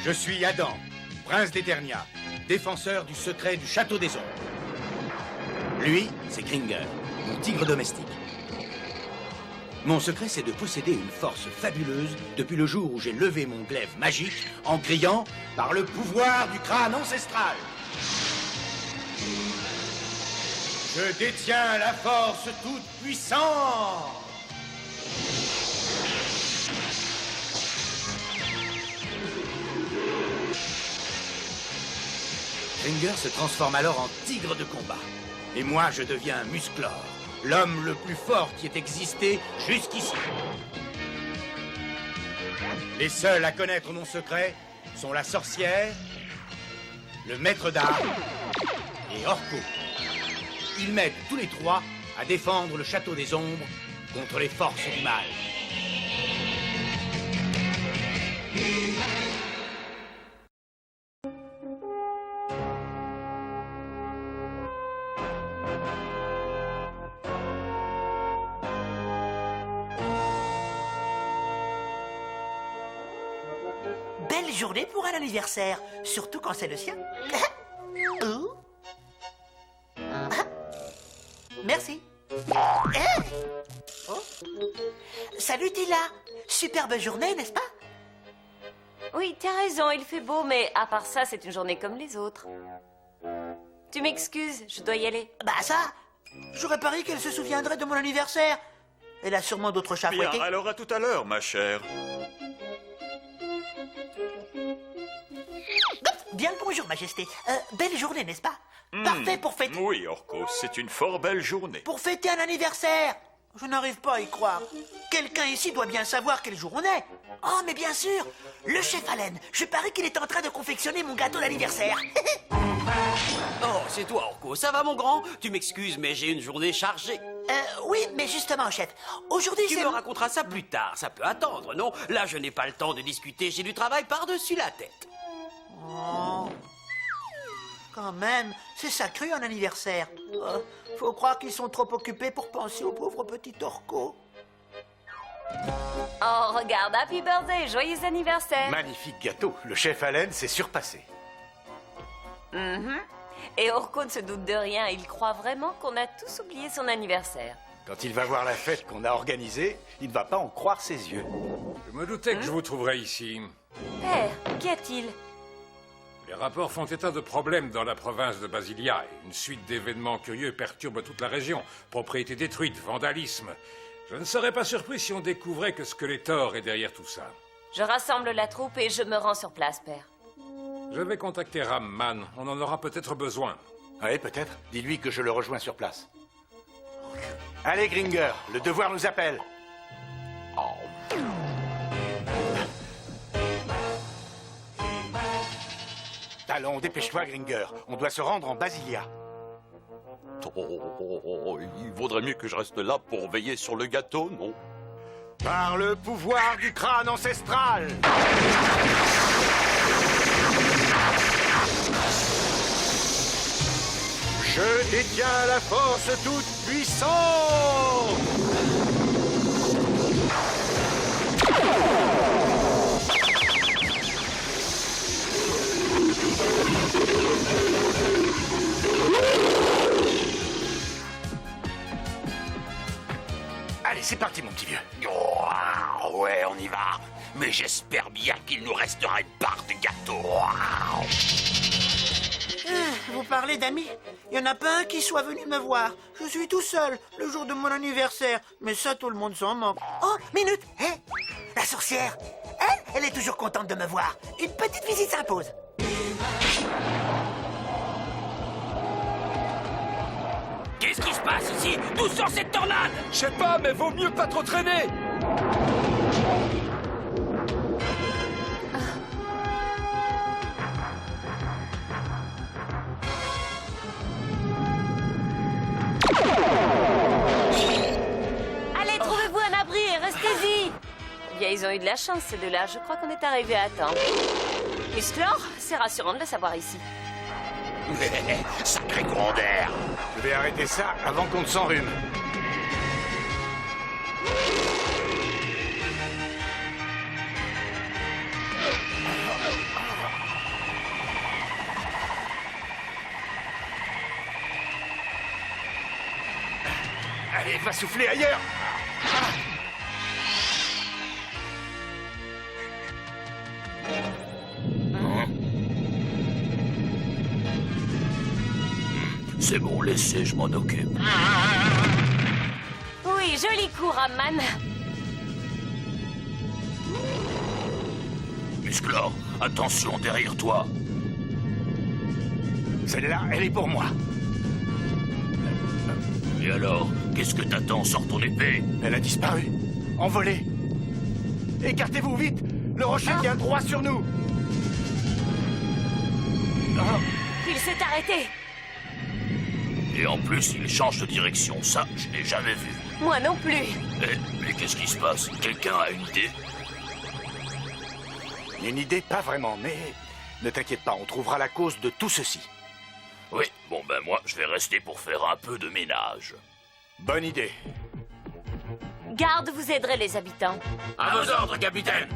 Je suis Adam, prince d'Eternia, défenseur du secret du château des ombres. Lui, c'est Gringer, mon tigre domestique. Mon secret, c'est de posséder une force fabuleuse depuis le jour où j'ai levé mon glaive magique en criant « Par le pouvoir du crâne ancestral !» Je détiens la force toute puissante. Gringer se transforme alors en tigre de combat. Et moi, je deviens Musclor, l'homme le plus fort qui ait existé jusqu'ici. Les seuls à connaître mon secret sont la sorcière, le maître d'armes et Orko. Ils m'aident tous les trois à défendre le château des ombres contre les forces du mal. Belle journée pour un anniversaire, surtout quand c'est le sien. Oh. Merci. Oh. Salut Tila. Superbe journée, n'est-ce pas? Oui, t'as raison, il fait beau, mais à part ça, c'est une journée comme les autres. Tu m'excuses, je dois y aller. Bah ça, j'aurais parié qu'elle se souviendrait de mon anniversaire. Elle a sûrement d'autres chats fouettés. Bien, alors à tout à l'heure, ma chère. Bien le bonjour, Majesté. Belle journée, n'est-ce pas? Parfait pour fêter... Oui, Orko, c'est une fort belle journée. Pour fêter un anniversaire. Je n'arrive pas à y croire. Quelqu'un ici doit bien savoir quel jour on est. Oh, mais bien sûr. Le chef Allen. Je parie qu'il est en train de confectionner mon gâteau d'anniversaire. Oh, c'est toi, Orko. Ça va, mon grand? Tu m'excuses, mais j'ai une journée chargée. Oui, mais justement, chef. Aujourd'hui, Tu c'est... me raconteras ça plus tard. Ça peut attendre, non? Là, je n'ai pas le temps de discuter. J'ai du travail par-dessus la tête. Oh. Quand même, c'est sacré un anniversaire. Faut croire qu'ils sont trop occupés pour penser au pauvre petit Orko. Oh, regarde, happy birthday, joyeux anniversaire. Magnifique gâteau. Le chef Allen s'est surpassé. Et Orko ne se doute de rien, il croit vraiment qu'on a tous oublié son anniversaire. Quand il va voir la fête qu'on a organisée, il ne va pas en croire ses yeux. Je me doutais que je vous trouverais ici. Père, qu'y a-t-il? Les rapports font état de problèmes dans la province de Basilia. Une suite d'événements curieux perturbe toute la région. Propriétés détruites, vandalisme. Je ne serais pas surpris si on découvrait que Skeletor est derrière tout ça. Je rassemble la troupe et je me rends sur place, père. Je vais contacter Ramman. On en aura peut-être besoin. Oui, peut-être. Dis-lui que je le rejoins sur place. Allez, Gringer, le devoir nous appelle. Allons, dépêche-toi, Gringer. On doit se rendre en Basilia. Il vaudrait mieux que je reste là pour veiller sur le gâteau, non? Par le pouvoir du crâne ancestral. Je détiens la force toute puissante. Allez, c'est parti, mon petit vieux. Ouais, on y va. Mais j'espère bien qu'il nous restera une part de gâteau. Vous parlez d'amis? Il n'y en a pas un qui soit venu me voir. Je suis tout seul, le jour de mon anniversaire. Mais ça, tout le monde s'en moque. Oh, minute. La sorcière. Elle est toujours contente de me voir. Une petite visite s'impose. Qu'est-ce qui se passe ici? D'où sort cette tornade? Je sais pas, mais vaut mieux pas trop traîner. Allez, trouvez-vous un abri et restez-y. Eh bien, ils ont eu de la chance, ces deux-là. Je crois qu'on est arrivé à temps. Musclor, c'est rassurant de le savoir ici. Sacré grandeur. Je vais arrêter ça avant qu'on ne s'enrhume. Allez, va souffler ailleurs. C'est bon, laissez, je m'en occupe. Oui, joli coup, Ramman. Musclor, attention derrière toi. Celle-là, elle est pour moi. Et alors, qu'est-ce que t'attends? Sors ton épée. Elle a disparu. Envolée. Écartez-vous vite. Le rocher vient droit sur nous. Il s'est arrêté. Et en plus, il change de direction. Ça, je n'ai jamais vu. Moi non plus. Mais qu'est-ce qui se passe? Quelqu'un a une idée? Une idée, pas vraiment, mais ne t'inquiète pas, on trouvera la cause de tout ceci. Oui, bon ben moi, je vais rester pour faire un peu de ménage. Bonne idée. Garde vous aiderait les habitants. À vos ordres, capitaine.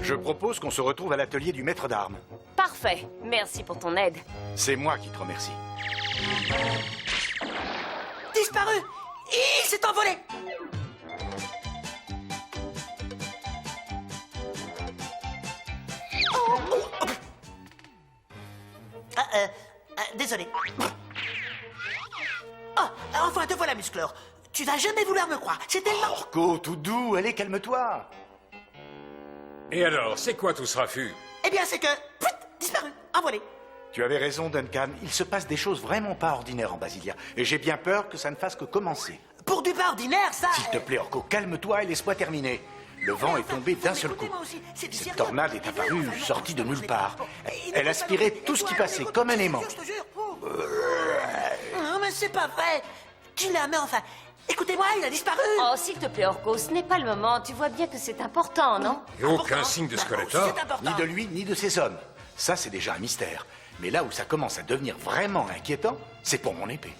Je propose qu'on se retrouve à l'atelier du maître d'armes. Parfait. Merci pour ton aide. C'est moi qui te remercie. Disparu. Il s'est envolé. Désolé. Oh, enfin, te voilà, Musclor. Tu vas jamais vouloir me croire. C'est tellement... Orko, tout doux, allez, calme-toi. Et alors, c'est quoi tout ce raffut? Eh bien, c'est que... Pfft, disparu, envolé. Tu avais raison, Duncan. Il se passe des choses vraiment pas ordinaires en Basilia. Et j'ai bien peur que ça ne fasse que commencer. Pour du pas ordinaire, ça... S'il te plaît, Orko, calme-toi et laisse-moi terminer. Le vent est tombé d'un seul coup. Cette tornade est apparue, sortie de nulle part. Elle aspirait tout ce qui passait, comme un aimant. Je te jure. Non, mais c'est pas vrai. Tu l'as, mais enfin... Écoutez-moi, il a disparu. Oh, s'il te plaît, Orko, ce n'est pas le moment. Tu vois bien que c'est important, non? Et aucun signe de Skeletor? C'est important. Ni de lui, ni de ses hommes. Ça, c'est déjà un mystère. Mais là où ça commence à devenir vraiment inquiétant, c'est pour mon épée.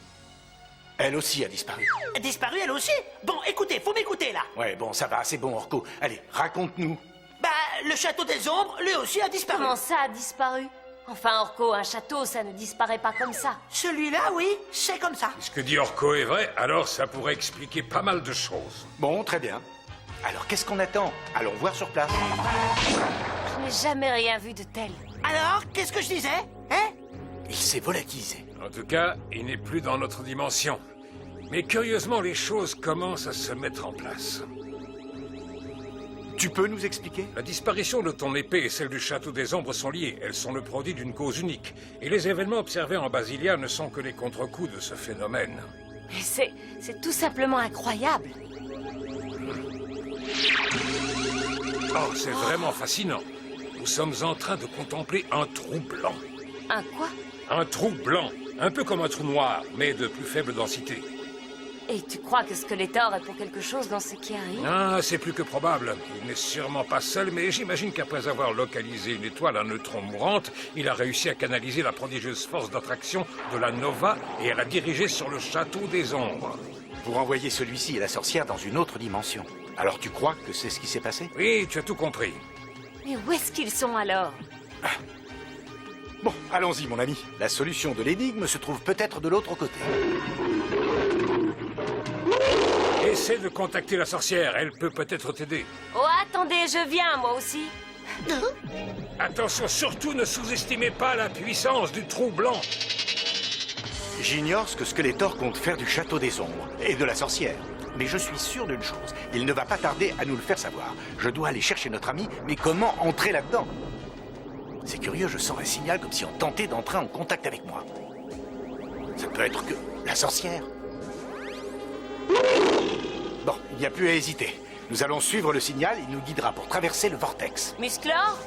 Elle aussi a disparu. Disparu, elle aussi? Bon, écoutez, faut m'écouter, là. Ouais, bon, ça va, c'est bon, Orko. Allez, raconte-nous. Bah, le château des ombres, lui aussi, a disparu. Comment ça a disparu? Enfin, Orko, un château, ça ne disparaît pas comme ça. Celui-là, oui, c'est comme ça. Ce que dit Orko est vrai, alors ça pourrait expliquer pas mal de choses. Bon, très bien. Alors, qu'est-ce qu'on attend? Allons voir sur place. Je n'ai jamais rien vu de tel. Alors, qu'est-ce que je disais? Hein? Il s'est volatilisé. En tout cas, il n'est plus dans notre dimension. Mais curieusement, les choses commencent à se mettre en place. Tu peux nous expliquer? La disparition de ton épée et celle du Château des Ombres sont liées. Elles sont le produit d'une cause unique. Et les événements observés en Basilia ne sont que les contre-coups de ce phénomène. Mais c'est tout simplement incroyable. Oh, c'est vraiment fascinant. Nous sommes en train de contempler un trou blanc. Un quoi? Un trou blanc, un peu comme un trou noir, mais de plus faible densité. Et tu crois que Skeletor est pour quelque chose dans ce qui arrive? Ah, c'est plus que probable. Il n'est sûrement pas seul, mais j'imagine qu'après avoir localisé une étoile à neutrons mourante, il a réussi à canaliser la prodigieuse force d'attraction de la Nova et à la diriger sur le Château des Ombres. Pour envoyer celui-ci et la sorcière dans une autre dimension. Alors tu crois que c'est ce qui s'est passé? Oui, tu as tout compris. Mais où est-ce qu'ils sont alors? Bon, allons-y, mon ami. La solution de l'énigme se trouve peut-être de l'autre côté. Essaie de contacter la sorcière, elle peut peut-être t'aider. Oh, attendez, je viens, moi aussi. Attention, surtout ne sous-estimez pas la puissance du trou blanc. J'ignore ce que Skeletor compte faire du Château des Ombres et de la sorcière. Mais je suis sûr d'une chose, il ne va pas tarder à nous le faire savoir. Je dois aller chercher notre ami, mais comment entrer là-dedans? C'est curieux, je sens un signal comme si on tentait d'entrer en contact avec moi. Ça peut être que la sorcière. Bon, il n'y a plus à hésiter. Nous allons suivre le signal, il nous guidera pour traverser le vortex. Musclor?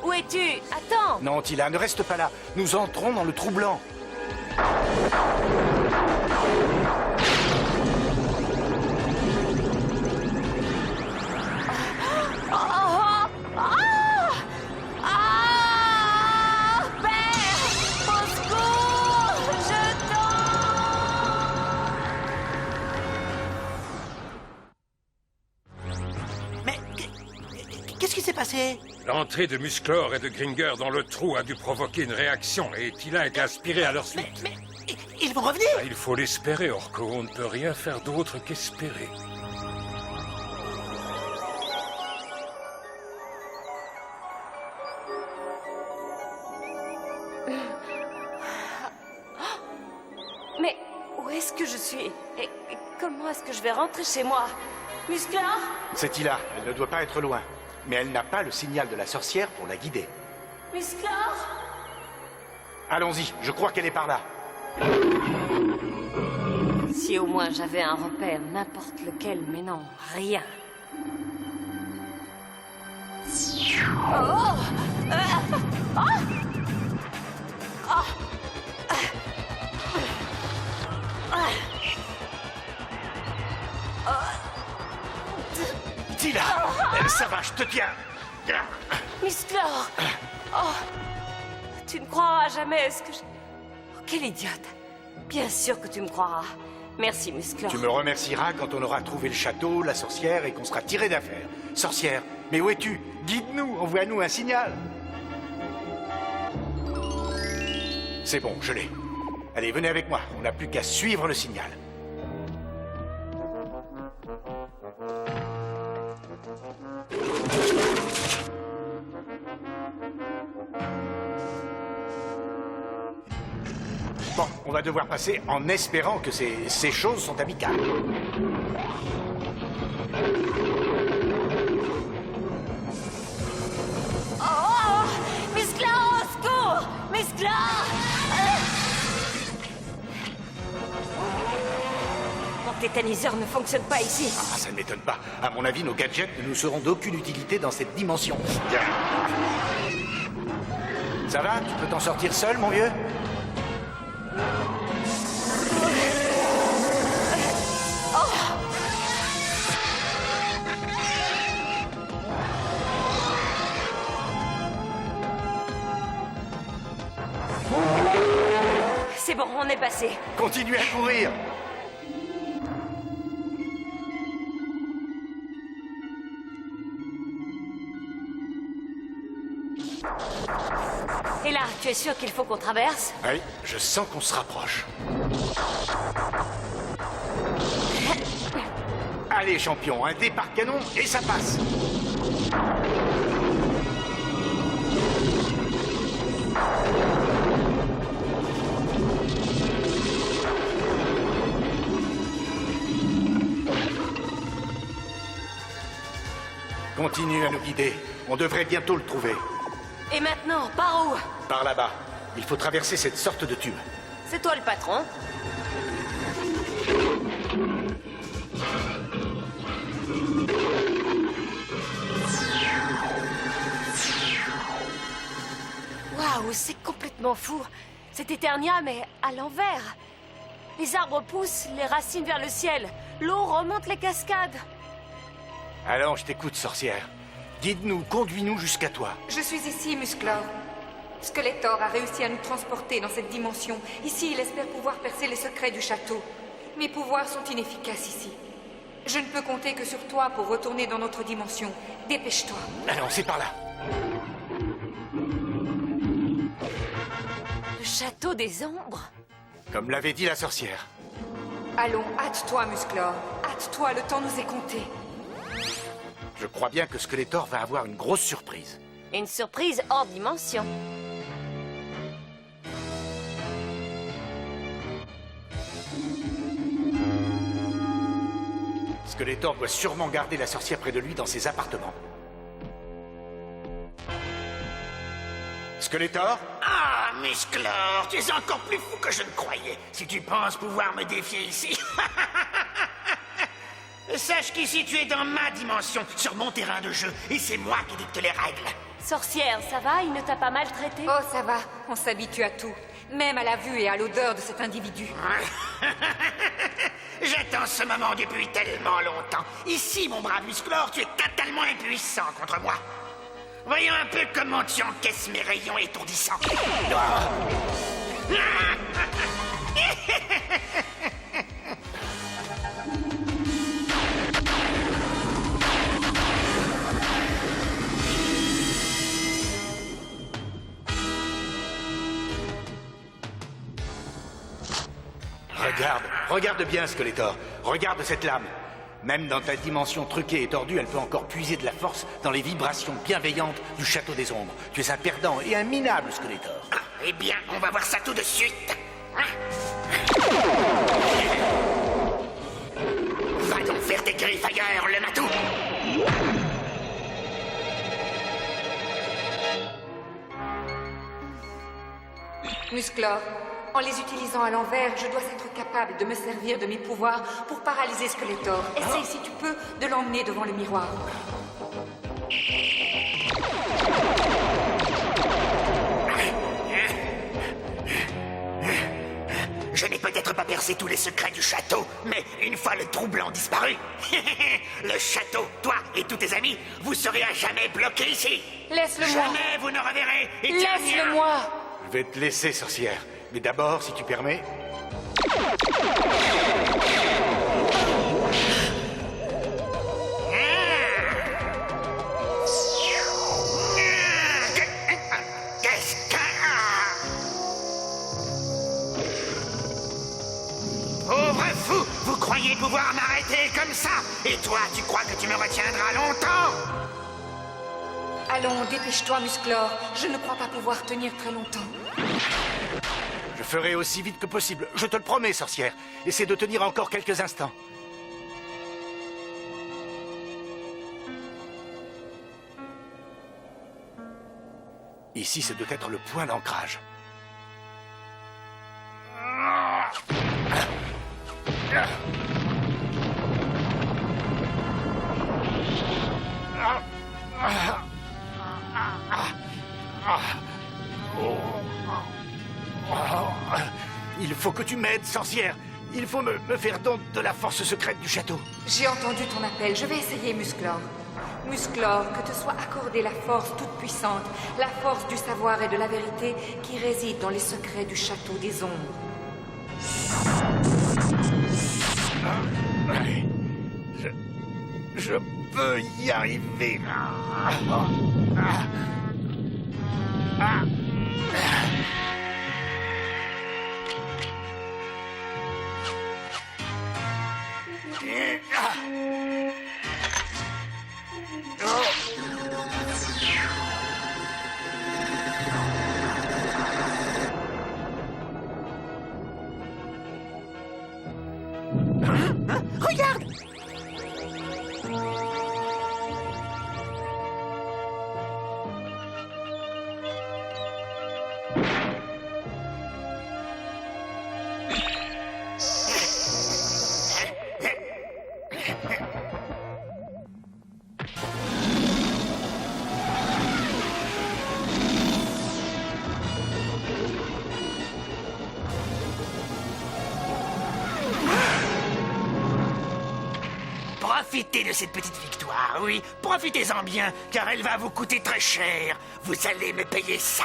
Où es-tu? Attends. Non, Tila, ne reste pas là. Nous entrons dans le trou blanc. Père! Au secours! Je tombe! Mais qu'est-ce qui s'est passé? L'entrée de Musclor et de Gringer dans le trou a dû provoquer une réaction et Tila a été aspiré à leur suite. Mais ils vont revenir. Ah, il faut l'espérer, Orko. On ne peut rien faire d'autre qu'espérer. Mais où est-ce que je suis? Et comment est-ce que je vais rentrer chez moi? Musclor? C'est Tila, elle ne doit pas être loin. Mais elle n'a pas le signal de la sorcière pour la guider. Musclor? Allons-y, je crois qu'elle est par là. Si au moins j'avais un repère, n'importe lequel, mais non, rien. Tila, ça va, je te tiens. Musclor! Oh! Tu ne croiras jamais ce que je... Oh, quelle idiote! Bien sûr que tu me croiras. Merci, Musclor. Tu me remercieras quand on aura trouvé le château, la sorcière et qu'on sera tiré d'affaire. Sorcière, mais où es-tu? Guide-nous, envoie-nous un signal. C'est bon, je l'ai. Allez, venez avec moi, on n'a plus qu'à suivre le signal. Bon, on va devoir passer en espérant que ces choses sont amicales. Oh! Musclor, au secours! Musclor! Mon tétaniseur ne fonctionne pas ici. Ah, ça ne m'étonne pas. À mon avis, nos gadgets ne nous seront d'aucune utilité dans cette dimension. Bien. Ça va? Tu peux t'en sortir seul, mon vieux? C'est bon, on est passé. Continuez à courir. Et là, tu es sûr qu'il faut qu'on traverse? Oui, je sens qu'on se rapproche. Allez, champion, un départ canon et ça passe. Continue à nous guider. On devrait bientôt le trouver. Et maintenant, par où? Par là-bas. Il faut traverser cette sorte de tube. C'est toi le patron? Waouh, c'est complètement fou. C'est Eternia, mais à l'envers. Les arbres poussent, les racines vers le ciel. L'eau remonte les cascades. Alors, je t'écoute, sorcière. Guide-nous, conduis-nous jusqu'à toi. Je suis ici, Musclor. Skeletor a réussi à nous transporter dans cette dimension. Ici, il espère pouvoir percer les secrets du château. Mes pouvoirs sont inefficaces ici. Je ne peux compter que sur toi pour retourner dans notre dimension. Dépêche-toi. Allons, c'est par là. Le château des ombres? Comme l'avait dit la sorcière. Allons, hâte-toi, Musclor. Hâte-toi, le temps nous est compté. Je crois bien que Skeletor va avoir une grosse surprise. Une surprise hors dimension. Skeletor doit sûrement garder la sorcière près de lui dans ses appartements. Skeletor? Ah, Musclor, tu es encore plus fou que je ne croyais. Si tu penses pouvoir me défier ici... Sache qu'ici tu es dans ma dimension, sur mon terrain de jeu, et c'est moi qui dicte les règles. Sorcière, ça va? Il ne t'a pas maltraité? Oh, ça va. On s'habitue à tout. Même à la vue et à l'odeur de cet individu. J'attends ce moment depuis tellement longtemps. Ici, mon brave Musclor, tu es totalement impuissant contre moi. Voyons un peu comment tu encaisses mes rayons étourdissants. Regarde bien, Skeletor. Regarde cette lame. Même dans ta dimension truquée et tordue, elle peut encore puiser de la force dans les vibrations bienveillantes du Château des Ombres. Tu es un perdant et un minable, Skeletor. Eh bien, on va voir ça tout de suite. Va donc faire tes griffes ailleurs, le matou. Musclor, en les utilisant à l'envers, je dois être capable de me servir de mes pouvoirs pour paralyser Skeletor. Essaye, si tu peux, de l'emmener devant le miroir. Je n'ai peut-être pas percé tous les secrets du château, mais une fois le trou blanc disparu, le château, toi et tous tes amis, vous serez à jamais bloqués ici. Laisse-le-moi. Jamais vous ne reverrez. Laisse-le-moi. Je vais te laisser, sorcière. Mais d'abord, si tu permets... Qu'est-ce que... Pauvre fou, vous croyez pouvoir m'arrêter comme ça? Et toi, tu crois que tu me retiendras longtemps? Allons, dépêche-toi, Musclor. Je ne crois pas pouvoir tenir très longtemps. Je ferai aussi vite que possible. Je te le promets, sorcière. Essaie de tenir encore quelques instants. Ici, ce doit être le point d'ancrage. Il faut que tu m'aides, sorcière. Il faut me faire don de la force secrète du château. J'ai entendu ton appel. Je vais essayer, Musclor. Musclor, que te soit accordée la force toute puissante, la force du savoir et de la vérité qui réside dans les secrets du Château des Ombres. Je peux y arriver. Regarde! Profitez de cette petite victoire, oui. Profitez-en bien, car elle va vous coûter très cher. Vous allez me payer ça.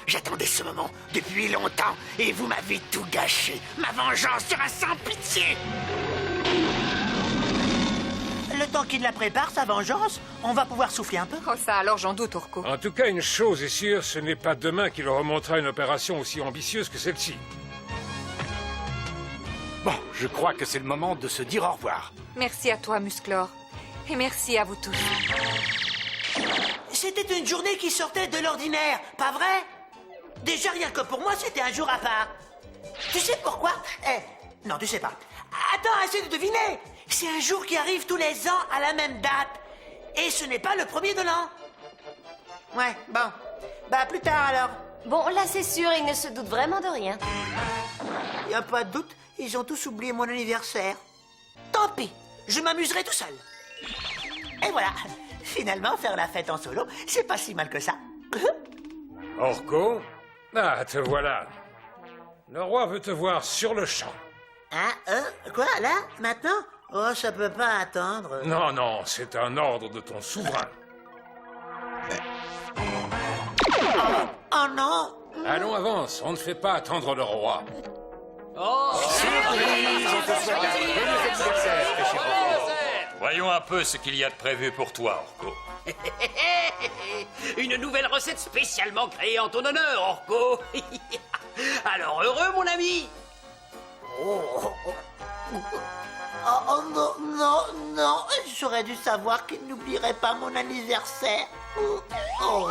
J'attendais ce moment depuis longtemps, et vous m'avez tout gâché. Ma vengeance sera sans pitié. Le temps qu'il la prépare, sa vengeance, on va pouvoir souffler un peu. Oh ça, alors j'en doute, Orko. En tout cas, une chose est sûre, ce n'est pas demain qu'il remontera une opération aussi ambitieuse que celle-ci. Bon, je crois que c'est le moment de se dire au revoir. Merci à toi, Musclor. Et merci à vous tous. C'était une journée qui sortait de l'ordinaire, pas vrai? Déjà, rien que pour moi, c'était un jour à part. Tu sais pourquoi? Non, tu sais pas. Attends, essaie de deviner. C'est un jour qui arrive tous les ans à la même date. Et ce n'est pas le 1er de l'an. Ouais, bon. Bah, plus tard alors. Bon, là c'est sûr, il ne se doute vraiment de rien. Y a pas de doute, ils ont tous oublié mon anniversaire. Tant pis, je m'amuserai tout seul. Et voilà, finalement, faire la fête en solo, c'est pas si mal que ça. Orko? Ah, te voilà. Le roi veut te voir sur le champ. Hein? Quoi, là? Maintenant? Oh, ça peut pas attendre. Non, non, c'est un ordre de ton souverain. Oh non! Allons, avance, on ne fait pas attendre le roi. Voyons un peu ce qu'il y a de prévu pour toi, Orko. Une nouvelle recette spécialement créée en ton honneur, Orko. Alors heureux, mon ami. Oh non, non, non. J'aurais dû savoir qu'il n'oublierait pas mon anniversaire. Oh.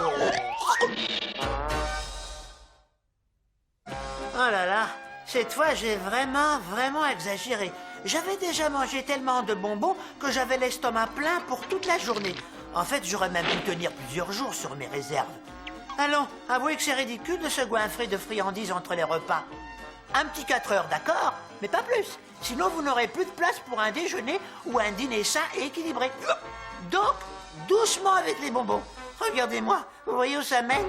Oh là là, cette fois j'ai vraiment exagéré. J'avais déjà mangé tellement de bonbons que j'avais l'estomac plein pour toute la journée. En fait, j'aurais même pu tenir plusieurs jours sur mes réserves. Allons, avouez que c'est ridicule de se goinfrer de friandises entre les repas. Un petit 4 heures, d'accord, mais pas plus. Sinon, vous n'aurez plus de place pour un déjeuner ou un dîner sain et équilibré. Donc, doucement avec les bonbons. Regardez-moi, vous voyez où ça mène?